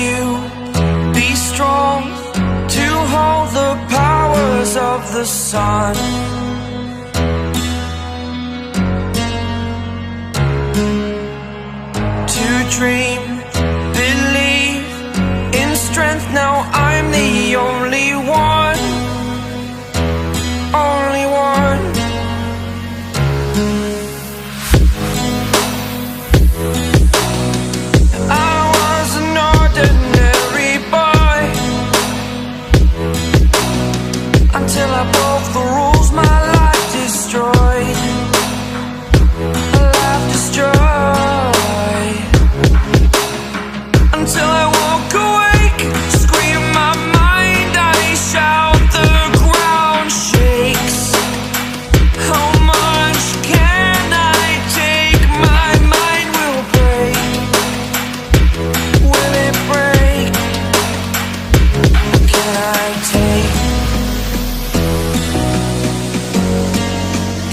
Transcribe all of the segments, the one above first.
you be strong to hold the powers of the sun? To dream, believe in strength. Now I'm the only one, only one. I was an ordinary boy until I broke the rules. My life destroyed, life destroyed. Until I woke awake, scream my mind, I shout, the ground shakes. How much can I take? My mind will break. Will it break? What can I take?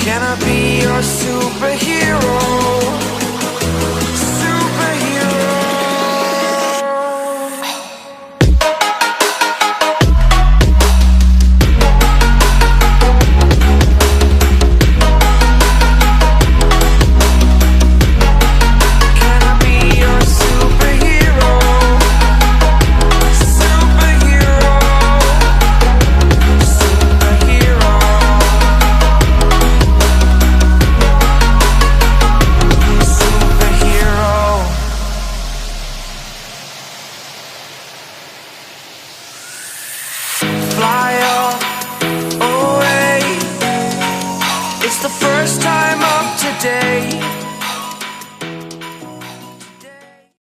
Can I be your superhero? Fly up away. It's the first time of today.